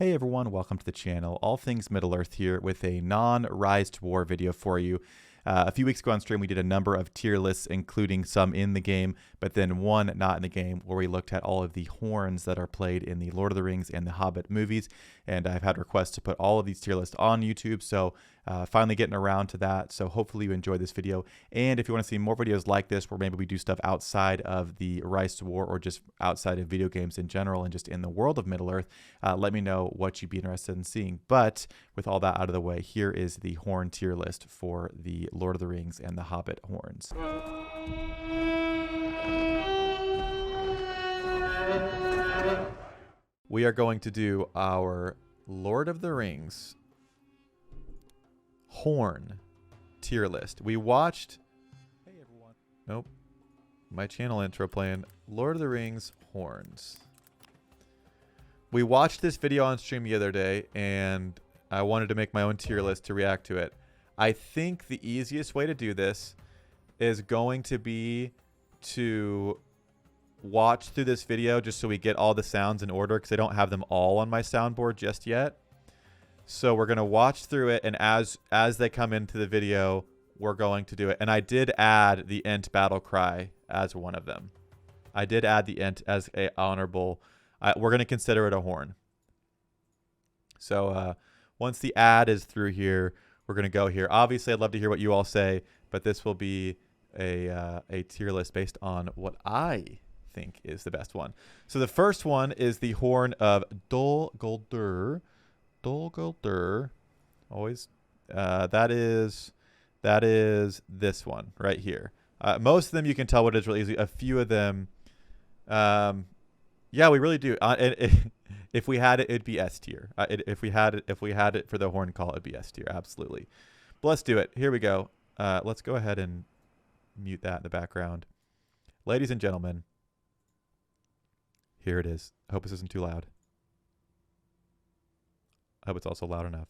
Hey everyone, welcome to the channel. All things Middle-earth here with a non-Rise to War video for you. A few weeks ago on stream, we did a number of tier lists, including some in the game, but then one not in the game, where we looked at all of the horns that are played in the Lord of the Rings and the Hobbit movies. And I've had requests to put all of these tier lists on YouTube, so finally getting around to that. So hopefully you enjoyed this video. And if you want to see more videos like this, where maybe we do stuff outside of the Rise to War or just outside of video games in general and just in the world of Middle-earth, let me know what you'd be interested in seeing. But with all that out of the way, here is the horn tier list for the Lord of the Rings and the Hobbit horns. We are going to do our Lord of the Rings horn tier list. We watched... Hey everyone. Nope. My channel intro playing Lord of the Rings horns. We watched this video on stream the other day, and I wanted to make my own tier list to react to it. I think the easiest way to do this is going to be to watch through this video just so we get all the sounds in order, because I don't have them all on my soundboard just yet. So we're going to watch through it, and as they come into the video, we're going to do it. And I did add the Ent battle cry as one of them. I did add the Ent as a honorable. We're going to consider it a horn. So once the ad is through here, we're going to go here. Obviously, I'd love to hear what you all say, but this will be a tier list based on what I think is the best one. So the first one is the horn of Dol Guldur. Dol Guldur. Always. That is this one right here. Most of them you can tell what it is really easy. A few of them, yeah, we really do. If we had it, it'd be S tier. If we had it for the horn call, it'd be S tier. Absolutely. But let's do it. Here we go. Let's go ahead and mute that in the background. Ladies and gentlemen, here it is. I hope this isn't too loud. I hope it's also loud enough.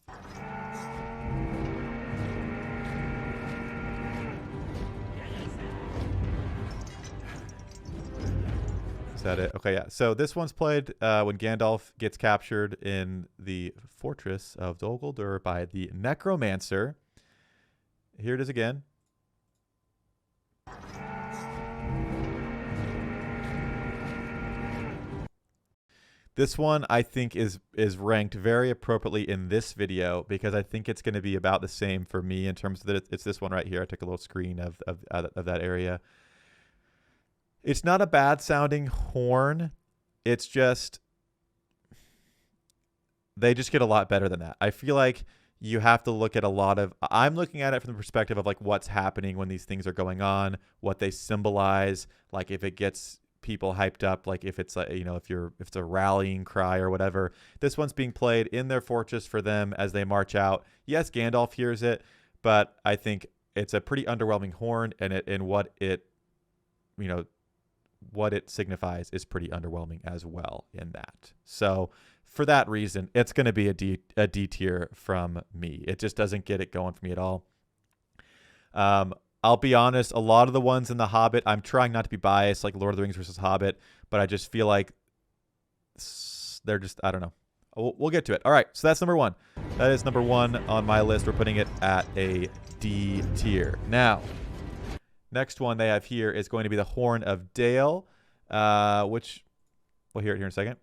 Is that it? Okay, yeah. So this one's played when Gandalf gets captured in the fortress of Dol Guldur by the Necromancer. Here it is again. This one I think is ranked very appropriately in this video, because I think it's going to be about the same for me in terms of that it's this one right here. I took a little screen of that area. It's not a bad sounding horn. It's just, they just get a lot better than that. I feel like you have to look at a lot of, I'm looking at it from the perspective of like what's happening when these things are going on, what they symbolize, like if it gets people hyped up, like if it's like, you know, if it's a rallying cry or whatever. This one's being played in their fortress for them as they march out. Yes, Gandalf hears it, but I think it's a pretty underwhelming horn, and what it, you know, what it signifies is pretty underwhelming as well in that. So for that reason, it's going to be a D tier from me. It just doesn't get it going for me at all. I'll be honest, a lot of the ones in The Hobbit, I'm trying not to be biased, like Lord of the Rings versus Hobbit, but I just feel like they're just, I don't know. We'll get to it. All right, so that's number one. That is number one on my list. We're putting it at a D tier. Now, next one they have here is going to be the Horn of Dale, which we'll hear it here in a second.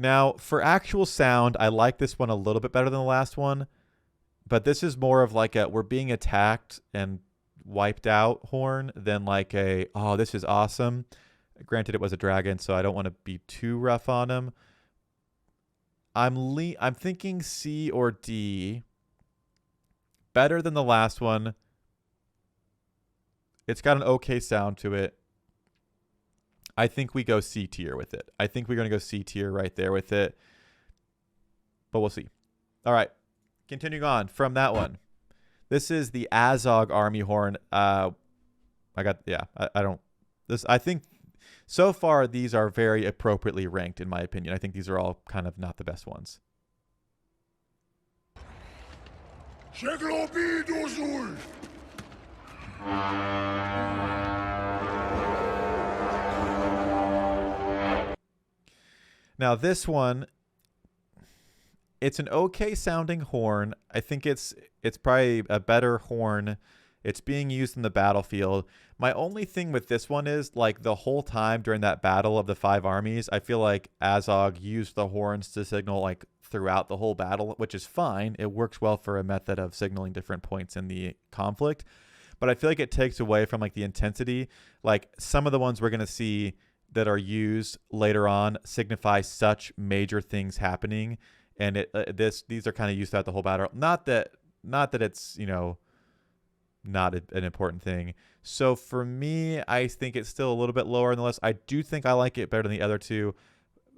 Now, for actual sound, I like this one a little bit better than the last one, but this is more of like a we're being attacked and wiped out horn than like a, oh, this is awesome. Granted, it was a dragon, so I don't want to be too rough on him. I'm thinking C or D. Better than the last one. It's got an okay sound to it. I think we go C tier with it. I think we're going to go C tier right there with it. But we'll see. All right. Continuing on from that one. This is the Azog Army horn. I think so far these are very appropriately ranked in my opinion. I think these are all kind of not the best ones. Now this one, it's an okay sounding horn. I think it's probably a better horn. It's being used in the battlefield. My only thing with this one is, like, the whole time during that battle of the 5 armies, I feel like Azog used the horns to signal, like, throughout the whole battle, which is fine. It works well for a method of signaling different points in the conflict. But I feel like it takes away from, like, the intensity. Like, some of the ones we're going to see that are used later on signify such major things happening, and these are kind of used throughout the whole battle. Not that it's, you know, not an important thing. So for me, I think it's still a little bit lower on the list. I do think I like it better than the other two.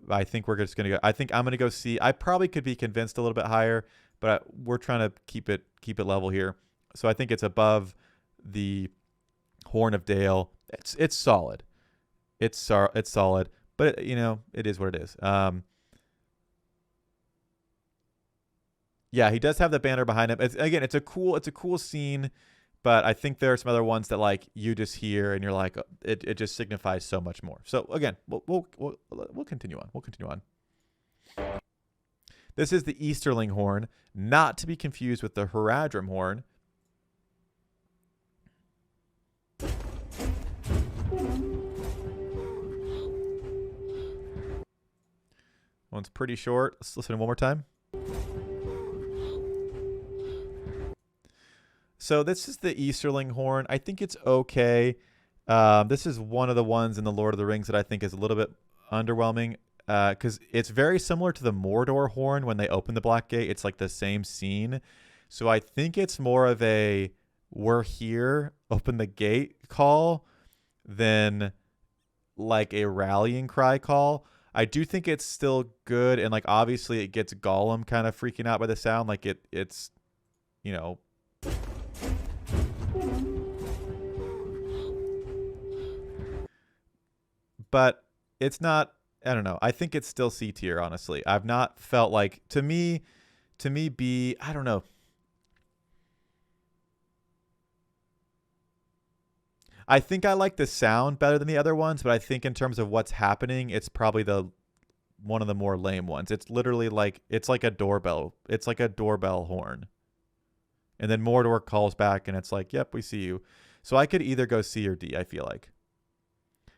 I think we're just gonna go. I think I'm gonna go C. I probably could be convinced a little bit higher, but we're trying to keep it level here. So I think it's above the Horn of Dale. It's solid. It's solid, but it, you know, it is what it is. Yeah, he does have the banner behind him. It's a cool scene, but I think there are some other ones that, like, you just hear and you're like, it just signifies so much more. So again, we'll continue on. We'll continue on. This is the Easterling horn, not to be confused with the Haradrim horn. One's pretty short. Let's listen one more time. So this is the Easterling horn. I think it's okay. This is one of the ones in the Lord of the Rings that I think is a little bit underwhelming, because it's very similar to the Mordor horn when they open the Black Gate. It's like the same scene. So I think it's more of a "we're here, open the gate" call than like a rallying cry call. I do think it's still good, and, like, obviously it gets Gollum kind of freaking out by the sound. Like, it's, you know, but it's not, I don't know. I think it's still C tier, honestly. I've not felt like, to me B, I don't know. I think I like the sound better than the other ones, but I think in terms of what's happening, it's probably one of the more lame ones. It's literally like, it's like a doorbell. It's like a doorbell horn. And then Mordor calls back and it's like, "Yep, we see you." So I could either go C or D, I feel like.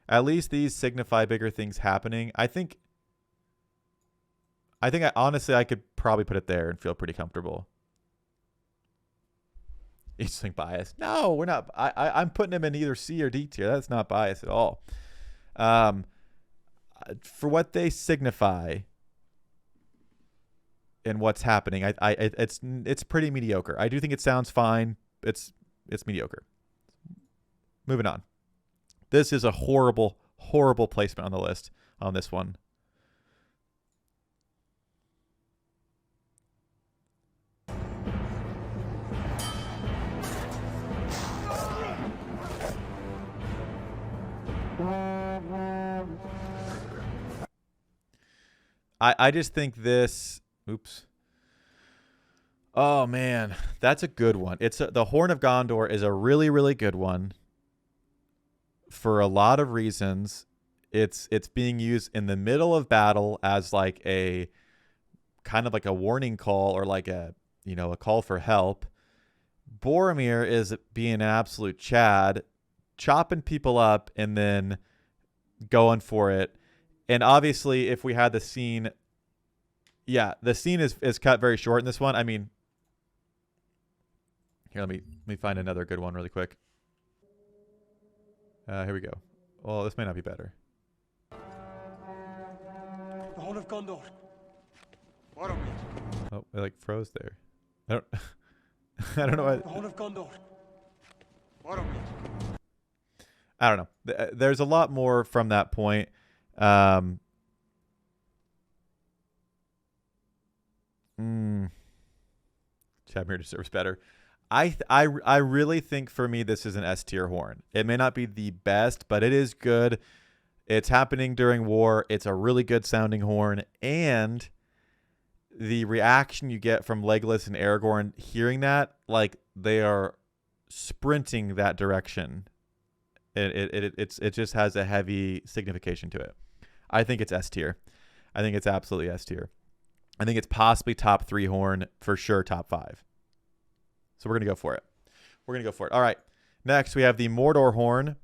At least these signify bigger things happening. I think honestly, I could probably put it there and feel pretty comfortable. Easterling bias. No, we're not. I'm putting him in either C or D tier. That's not bias at all. For what they signify and what's happening, it's pretty mediocre. I do think it sounds fine. It's mediocre. Moving on. This is a horrible placement on the list on this one. I just think this, oops. Oh man, that's a good one. The Horn of Gondor is a really, really good one for a lot of reasons. It's being used in the middle of battle as like a kind of like a warning call, or like a call for help. Boromir is being an absolute Chad, chopping people up and then going for it. And obviously, if we had the scene, yeah, the scene is cut very short in this one. I mean, here, let me find another good one really quick. Here we go. Well, this may not be better. The Horn of Gondor. Oh, it like froze there. I don't know why. The Horn of Gondor. I don't know. There's a lot more from that point. Chadmere deserves better. I really think for me this is an S tier horn. It may not be the best, but it is good. It's happening during war. It's a really good sounding horn, and the reaction you get from Legolas and Aragorn hearing that, like they are sprinting that direction. It just has a heavy signification to it. I think it's S tier. I think it's absolutely S tier. I think it's possibly top 3 horn, for sure top 5. So we're going to go for it. We're going to go for it. All right. Next, we have the Mordor horn.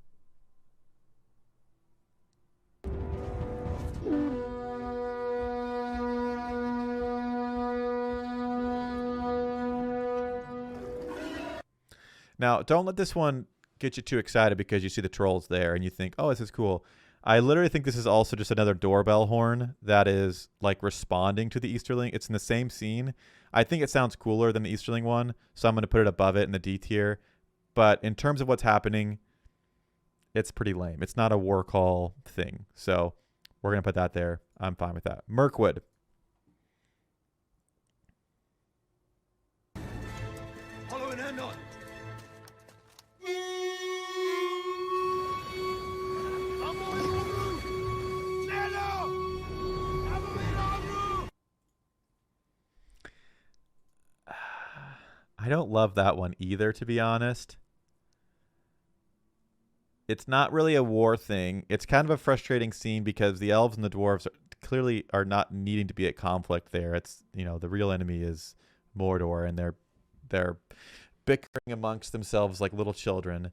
Now, don't let this one get you too excited because you see the trolls there and you think, oh, this is cool. I literally think this is also just another doorbell horn that is like responding to the Easterling. It's in the same scene. I think it sounds cooler than the Easterling one, so I'm going to put it above it in the D tier. But in terms of what's happening, it's pretty lame. It's not a war call thing. So we're going to put that there. I'm fine with that. Mirkwood. I don't love that one either, to be honest. It's not really a war thing. It's kind of a frustrating scene because the elves and the dwarves clearly are not needing to be at conflict there. It's, you know, the real enemy is Mordor, and they're bickering amongst themselves like little children.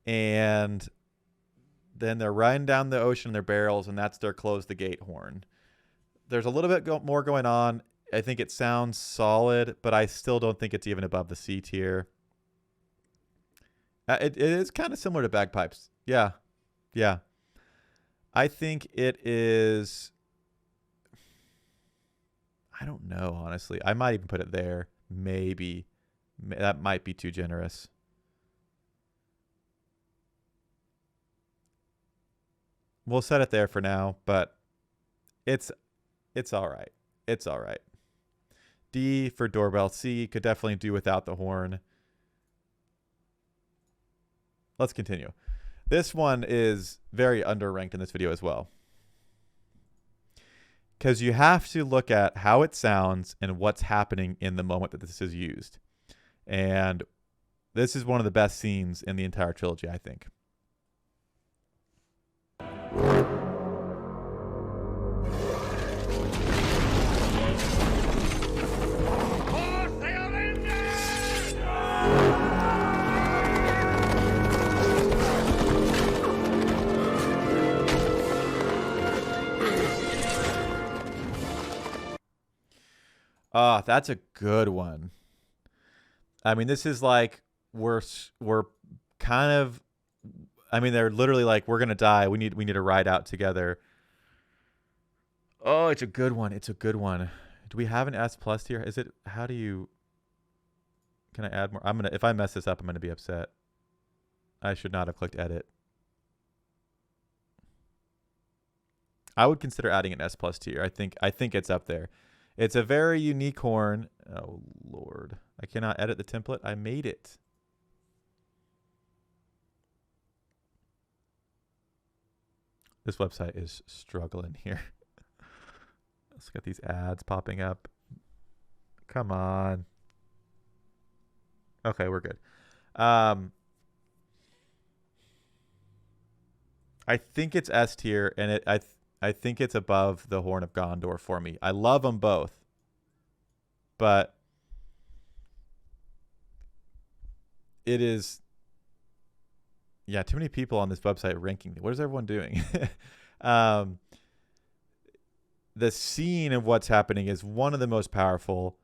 And then they're riding down the ocean in their barrels, and that's their close the gate horn. There's a little bit more going on. I think it sounds solid, but I still don't think it's even above the C tier. It is kind of similar to bagpipes. Yeah. Yeah. I think it is... I don't know, honestly. I might even put it there. Maybe. That might be too generous. We'll set it there for now, but it's all right. It's all right. D for doorbell. C could definitely do without the horn. Let's continue. This one is very underranked in this video as well, because you have to look at how it sounds and what's happening in the moment that this is used. And this is one of the best scenes in the entire trilogy, I think. Oh, that's a good one. I mean, this is like we're kind of. I mean, they're literally like, we're gonna die. We need to ride out together. Oh, it's a good one. It's a good one. Do we have an S plus here? Is it? How do you? Can I add more? I'm gonna. If I mess this up, I'm gonna be upset. I should not have clicked edit. I would consider adding an S plus tier. I think it's up there. It's a very unique horn. Oh, Lord. I cannot edit the template. I made it. This website is struggling here. Let's get these ads popping up. Come on. Okay, we're good. I think it's S tier, and I think it's above the Horn of Gondor for me. I love them both, but it is, yeah, too many people on this website ranking. What is everyone doing? The scene of what's happening is one of the most powerful.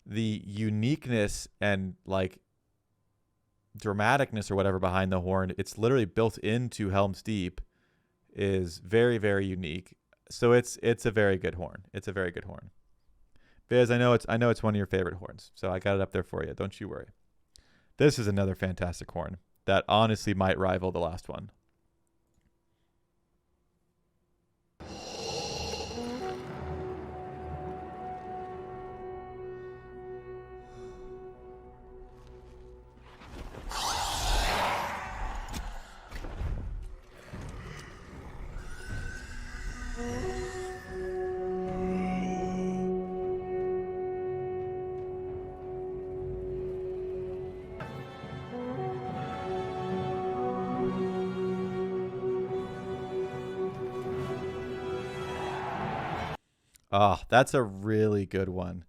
The uniqueness and like dramaticness or whatever behind the horn, it's literally built into Helm's Deep, is very, very unique. So it's a very good horn. It's a very good horn. Biz, I know it's one of your favorite horns, so I got it up there for you. Don't you worry. This is another fantastic horn that honestly might rival the last one. Oh, that's a really good one.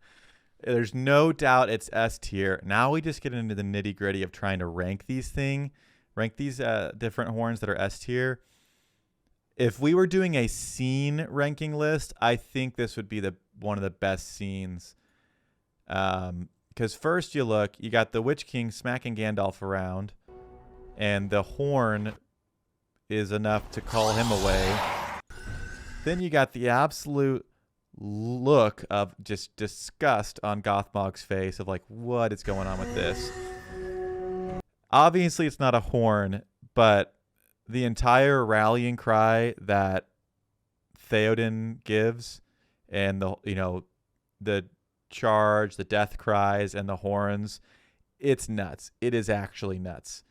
There's no doubt it's S tier. Now we just get into the nitty gritty of trying to rank these different horns that are S tier. If we were doing a scene ranking list, I think this would be one of the best scenes. Because first you got the Witch King smacking Gandalf around, and the horn is enough to call him away. Then you got the absolute look of just disgust on Gothmog's face of like, what is going on with this? Obviously, it's not a horn, but the entire rallying cry that Theoden gives, and the charge, the death cries, and the horns, it's nuts. It is actually nuts.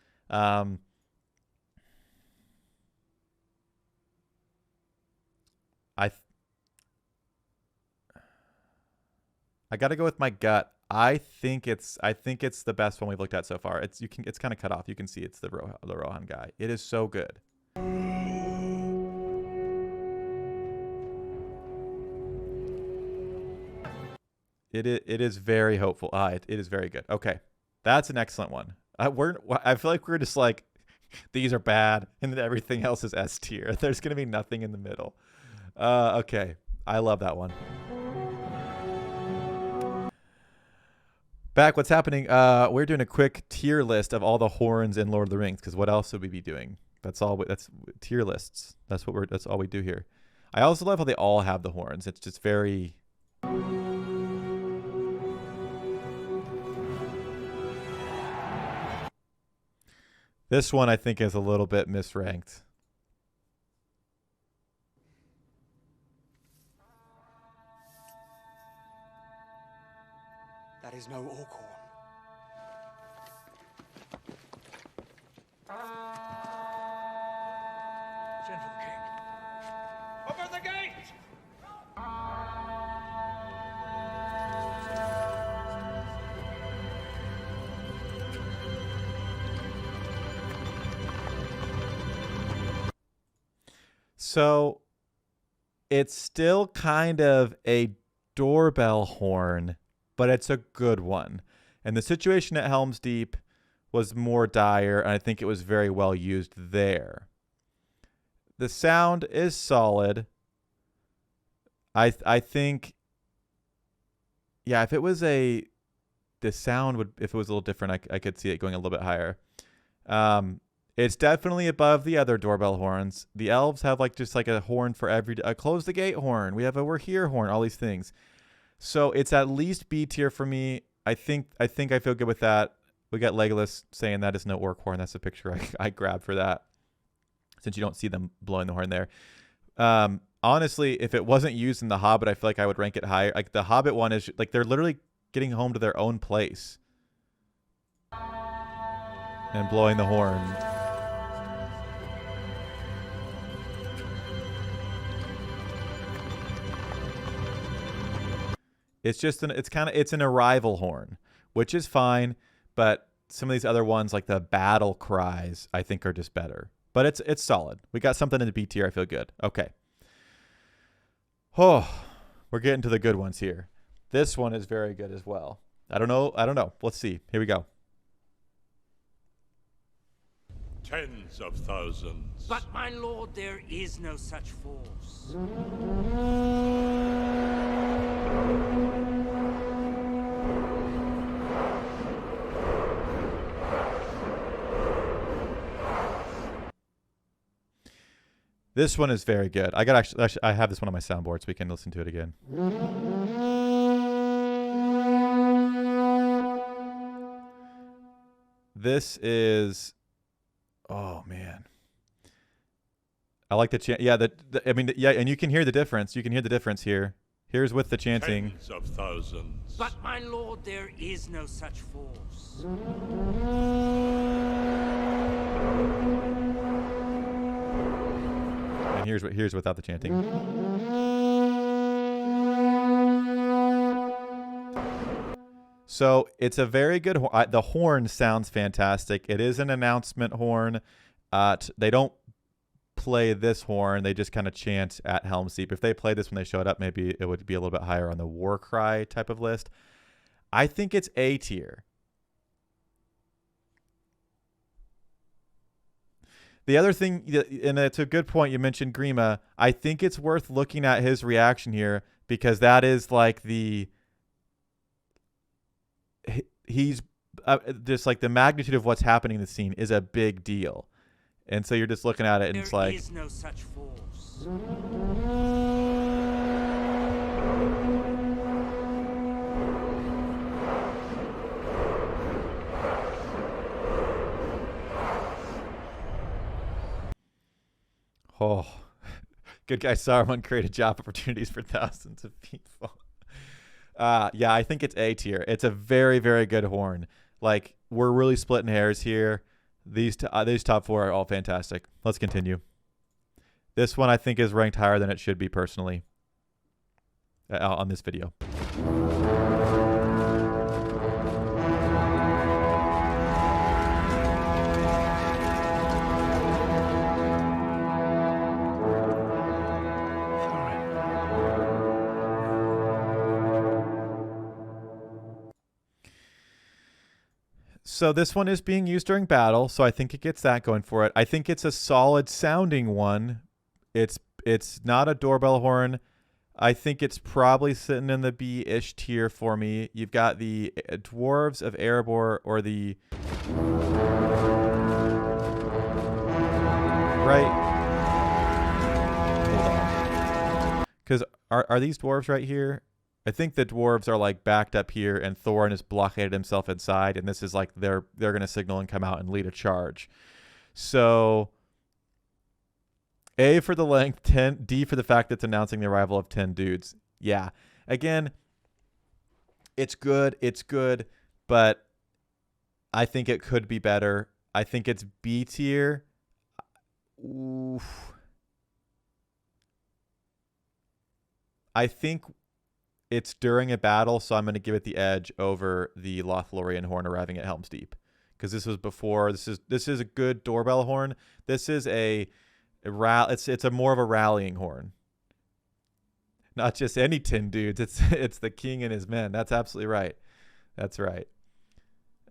I got to go with my gut. I think it's the best one we've looked at so far. It's kind of cut off. You can see it's the Rohan guy. It is so good. It is very hopeful. It is very good. Okay, that's an excellent one. I feel like we're just like, these are bad and then everything else is S tier. There's gonna be nothing in the middle. Okay, I love that one. Back, what's happening? We're doing a quick tier list of all the horns in Lord of the Rings, because what else would we be doing? That's tier lists. That's all we do here. I also love how they all have the horns. It's just very... This one I think is a little bit misranked. That is no orc horn. Send for the king. Open the gate! So it's still kind of a doorbell horn, but it's a good one. And the situation at Helm's Deep was more dire, and I think it was very well used there. The sound is solid. I think, yeah, if it was if it was a little different, I could see it going a little bit higher. It's definitely above the other doorbell horns. The elves have just a horn for a close the gate horn. We have a we're here horn, all these things. So it's at least B tier for me. I think I feel good with that. We got Legolas saying that is no orc horn. That's a picture I grabbed for that, since you don't see them blowing the horn there. Honestly, if it wasn't used in The Hobbit, I feel like I would rank it higher. Like the Hobbit one is they're literally getting home to their own place and blowing the horn. It's just it's an arrival horn, which is fine, but some of these other ones like the battle cries I think are just better. But it's solid. We got something in the B tier. I feel good. Okay. Oh, we're getting to the good ones here. This one is very good as well. I don't know. Let's see. Here we go. Tens of thousands. But my lord, there is no such force. This one is very good. I have this one on my soundboard so we can listen to it again. This is, oh man, I like the chant. Yeah, yeah, and you can hear the difference. You can hear the difference here. Here's with the chanting. Tens of thousands. But my lord, there is no such force. And here's without the chanting. So it's a very good horn. The horn sounds fantastic. It is an announcement horn. They don't play this horn. They just kind of chant at Helm's Deep. If they played this when they showed up, maybe it would be a little bit higher on the war cry type of list. I think it's A tier. The other thing, and it's a good point, you mentioned Grima. I think it's worth looking at his reaction here, because that is like he's just like the magnitude of what's happening in the scene is a big deal. And so you're just looking at it and it's like, there is no such force. oh, good guy Saruman created job opportunities for thousands of people. Yeah, I think it's A tier. It's a very, very good horn. Like, we're really splitting hairs here. These top four are all fantastic. Let's continue. This one I think is ranked higher than it should be personally on this video. So this one is being used during battle, so I think it gets that going for it. I think it's a solid sounding one. It's not a doorbell horn. I think it's probably sitting in the B-ish tier for me. You've got the Dwarves of Erebor, or the right. Hold on, because are these dwarves right here? I think the dwarves are like backed up here, and Thorin has blockaded himself inside, and this is like they're going to signal and come out and lead a charge. So A for the length, 10, D for the fact that it's announcing the arrival of 10 dudes. Yeah. Again, it's good, but I think it could be better. I think it's B tier. Oof. I think it's during a battle, so I'm going to give it the edge over the Lothlorien horn arriving at Helm's Deep, because this was before. This is a good doorbell horn. This is it's a more of a rallying horn. Not just any 10 dudes. It's the king and his men. That's absolutely right. That's right.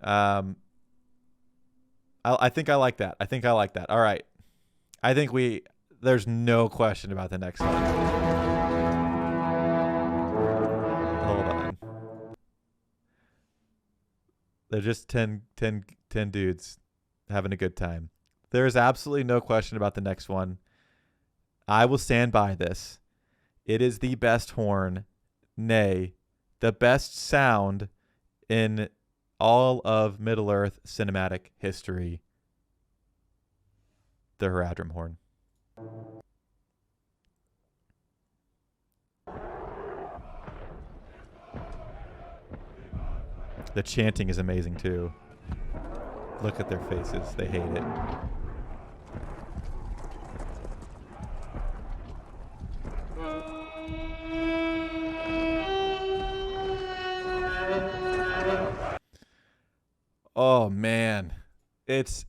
I think I like that. All right. I think there's no question about the next one. Hold on. They're just 10 dudes having a good time. There is absolutely no question about the next one. I will stand by this. It is the best horn, nay, the best sound in all of Middle-earth cinematic history. The Haradrim horn. The chanting is amazing too. Look at their faces. They hate it. Oh man. It's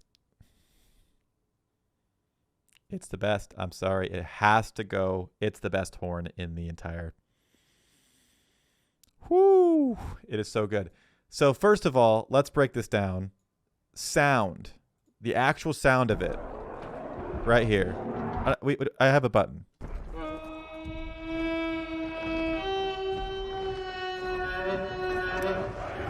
the best. I'm sorry. It has to go. It's the best horn in the entire. Whoo! It is so good. So first of all, let's break this down. Sound. The actual sound of it. Right here. I have a button.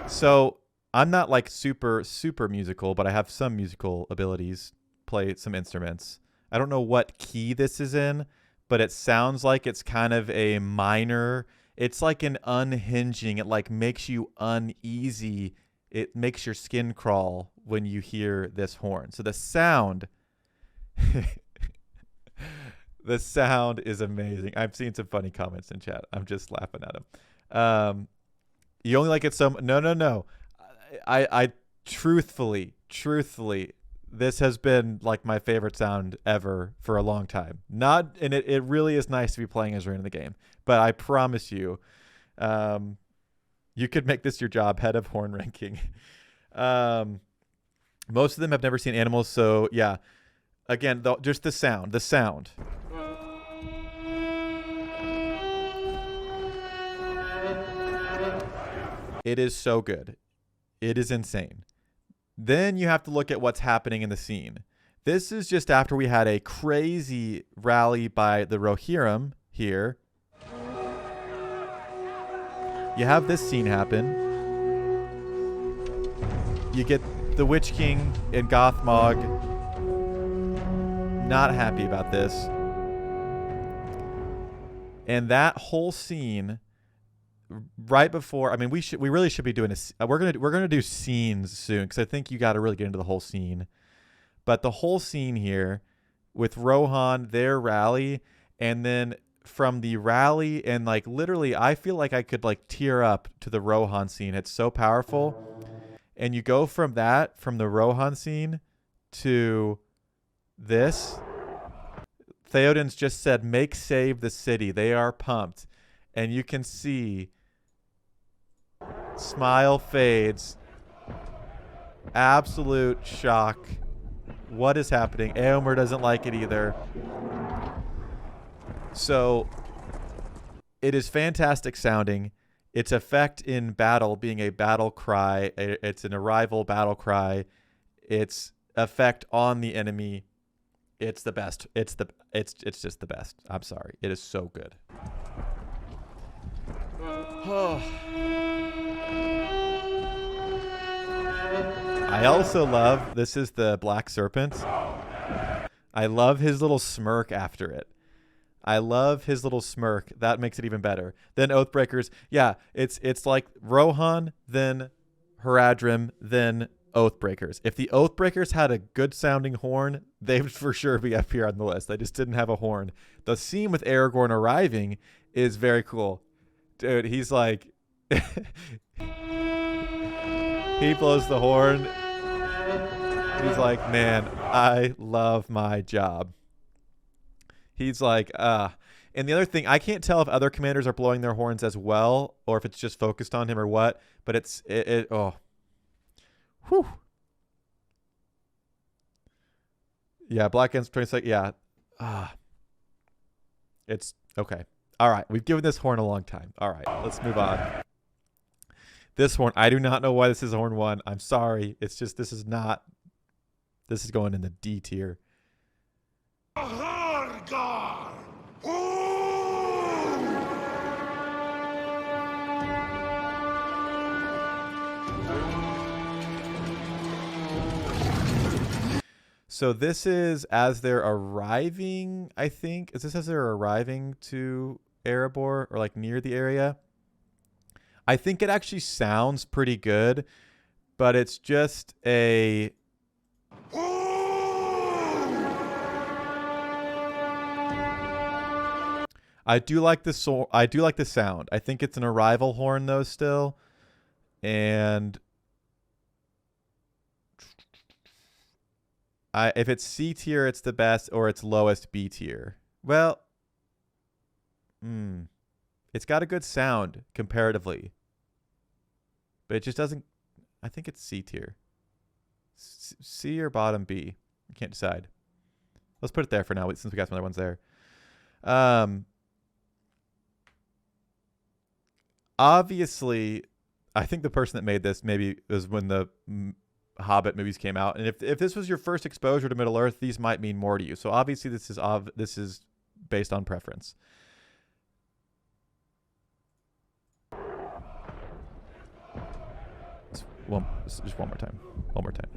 So I'm not like super musical, but I have some musical abilities. Play some instruments. I don't know what key this is in, but it sounds like it's kind of a minor. It's like an unhinging. It like makes you uneasy. It makes your skin crawl when you hear this horn. So the sound, the sound is amazing. I've seen some funny comments in chat. I'm just laughing at them. You only like it so no. I truthfully, this has been like my favorite sound ever for a long time. And it really is nice to be playing as Rune in the game. But I promise you, you could make this your job, head of horn ranking. Most of them have never seen animals, so yeah. Again, just the sound. The sound. It is so good. It is insane. Then you have to look at what's happening in the scene. This is just after we had a crazy rally by the Rohirrim here. You have this scene happen. You get the Witch King and Gothmog not happy about this. And that whole scene right before, I mean, we really should be doing we're gonna do scenes soon, because I think you got to really get into the whole scene. But the whole scene here with Rohan, their rally, and then from the rally, and like literally, I feel like I could like tear up to the Rohan scene. It's so powerful. And you go from the Rohan scene to this. Theoden's just said, "Make save the city." They are pumped. And you can see smile fades. Absolute shock. What is happening? Éomer doesn't like it either. So it is fantastic sounding. Its effect in battle being a battle cry. It's an arrival battle cry. Its effect on the enemy. It's the best. It's just the best. I'm sorry. It is so good. I also love, this is the Black Serpent. I love his little smirk after it. I love his little smirk. That makes it even better. Then Oathbreakers. Yeah, it's like Rohan, then Haradrim, then Oathbreakers. If the Oathbreakers had a good sounding horn, they would for sure be up here on the list. They just didn't have a horn. The scene with Aragorn arriving is very cool. Dude, he's like... he blows the horn. He's like, man, I love my job. He's like, And the other thing, I can't tell if other commanders are blowing their horns as well, or if it's just focused on him or what, but oh. Whew. Yeah, Black Ends 26, yeah. It's, okay. All right, we've given this horn a long time. All right, let's move on. This horn, I do not know why this is horn 1. I'm sorry. It's just, this is going in the D tier. So this is as they're arriving, I think. Is this as they're arriving to Erebor, or like near the area? I think it actually sounds pretty good, but it's just a... I do like the sound. I think it's an arrival horn though still. And if it's C tier, it's the best, or it's lowest B tier. Well, it's got a good sound comparatively, but it just doesn't. I think it's C tier. C or bottom B. I can't decide. Let's put it there for now, since we got some other ones there. Obviously, I think the person that made this maybe was when the Hobbit movies came out, and if this was your first exposure to Middle Earth, these might mean more to you. So obviously, this is based on preference. Just one more time. One more time.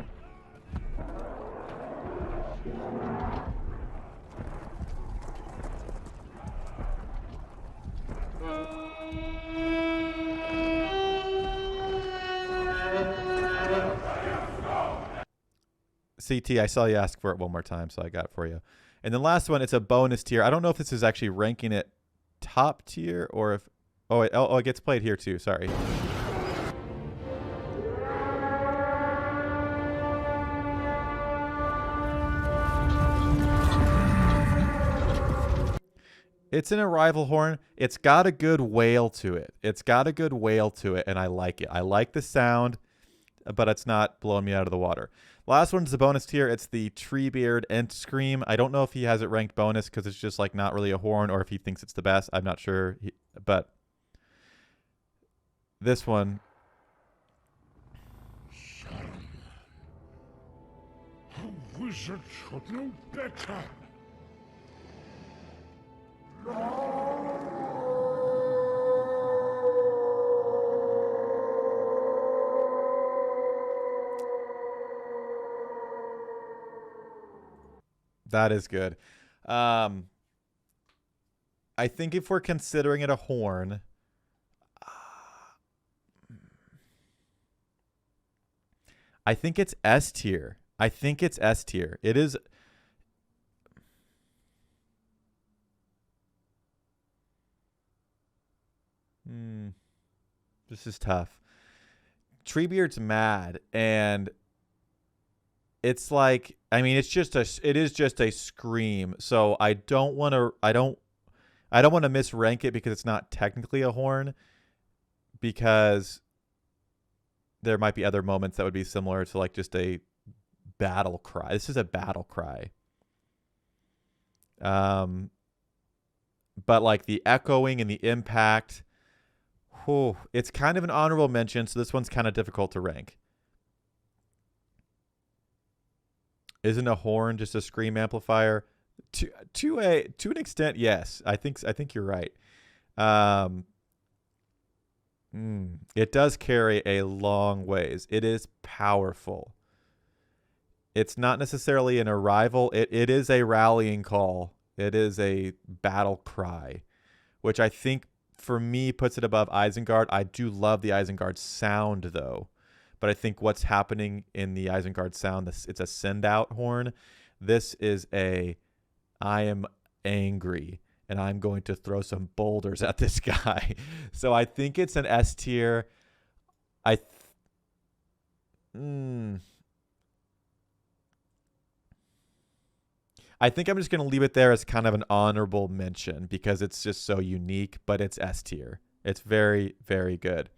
CT, I saw you ask for it one more time, so I got it for you. And then last one, it's a bonus tier. I don't know if this is actually ranking it top tier, or if... Oh, it gets played here too. Sorry. It's an arrival horn. It's got a good wail to it. And I like it. I like the sound, but it's not blowing me out of the water. Last one's the bonus tier. It's the Treebeard Ent Scream. I don't know if he has it ranked bonus because it's just like not really a horn, or if he thinks it's the best. I'm not sure. But this one. A wizard should know better. That is good. I think if we're considering it a horn, I think it's S tier. I think it's S tier. It is. This is tough. Treebeard's mad, and it's like, I mean, it is just a scream. So I don't want to misrank it because it's not technically a horn, because there might be other moments that would be similar to like just a battle cry. This is a battle cry. But like the echoing and the impact, it's kind of an honorable mention. So this one's kind of difficult to rank. Isn't a horn just a scream amplifier? To an extent, yes. I think you're right. It does carry a long ways. It is powerful. It's not necessarily an arrival. It is a rallying call. It is a battle cry, which I think for me puts it above Isengard. I do love the Isengard sound though. But I think what's happening in the Isengard sound, it's a send out horn. This is I am angry and I'm going to throw some boulders at this guy. So I think it's an S tier. I think I'm just going to leave it there as kind of an honorable mention because it's just so unique, but it's S tier. It's very, very good.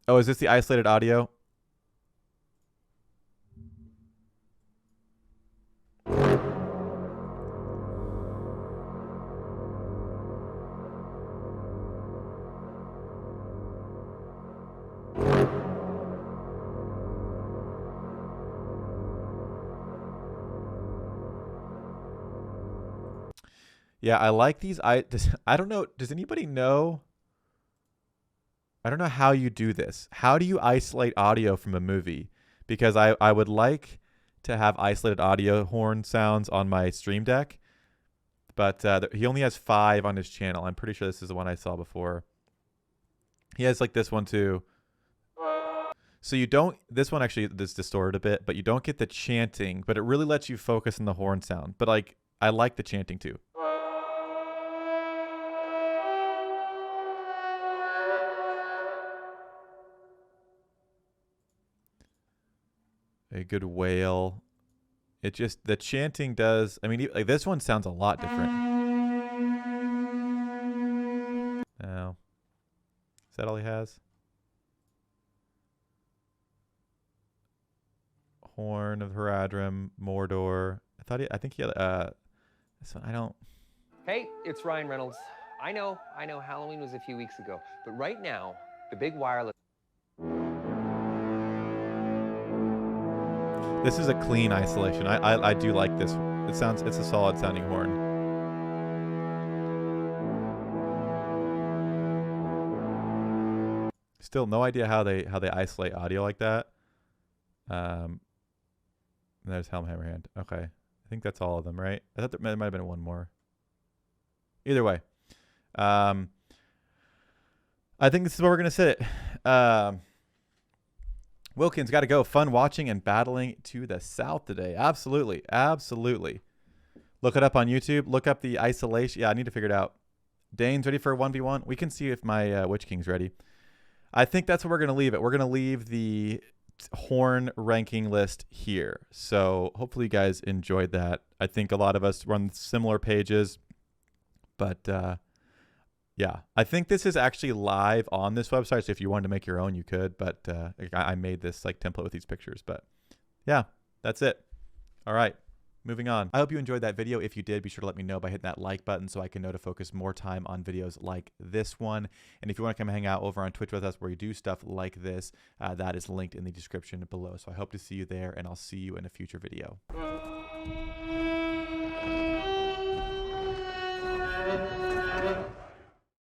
Oh, is this the isolated audio? Yeah, I like these. I don't know. Does anybody know? I don't know how you do this. How do you isolate audio from a movie? Because I would like to have isolated audio horn sounds on my stream deck. But he only has 5 on his channel. I'm pretty sure this is the one I saw before. He has like this one too. So you don't, this one actually is distorted a bit, but you don't get the chanting, but it really lets you focus on the horn sound. But like, I like the chanting too. A good wail. It just, the chanting does, I mean, like this one sounds a lot different. Now, is that all he has? Horn of Haradrim, Mordor. I think he had, this one, I don't. Hey, it's Ryan Reynolds. I know, Halloween was a few weeks ago, but right now, the big wireless. This is a clean isolation. I do like this. It's a solid sounding horn. Still no idea how they isolate audio like that. There's Helm, Hammerhand. Okay. I think that's all of them, right? I thought there might have been one more. Either way. I think this is where we're going to sit it. Wilkins, got to go. Fun watching and battling to the south today. Absolutely. Absolutely. Look it up on YouTube. Look up the isolation. Yeah, I need to figure it out. Dane's ready for a 1v1. We can see if my Witch King's ready. I think that's where we're going to leave it. We're going to leave the horn ranking list here. So hopefully you guys enjoyed that. I think a lot of us run similar pages, but Yeah, I think this is actually live on this website. So if you wanted to make your own, you could. But I made this like template with these pictures. But yeah, that's it. All right, moving on. I hope you enjoyed that video. If you did, be sure to let me know by hitting that like button so I can know to focus more time on videos like this one. And if you want to come hang out over on Twitch with us where we do stuff like this, that is linked in the description below. So I hope to see you there, and I'll see you in a future video. Thank you.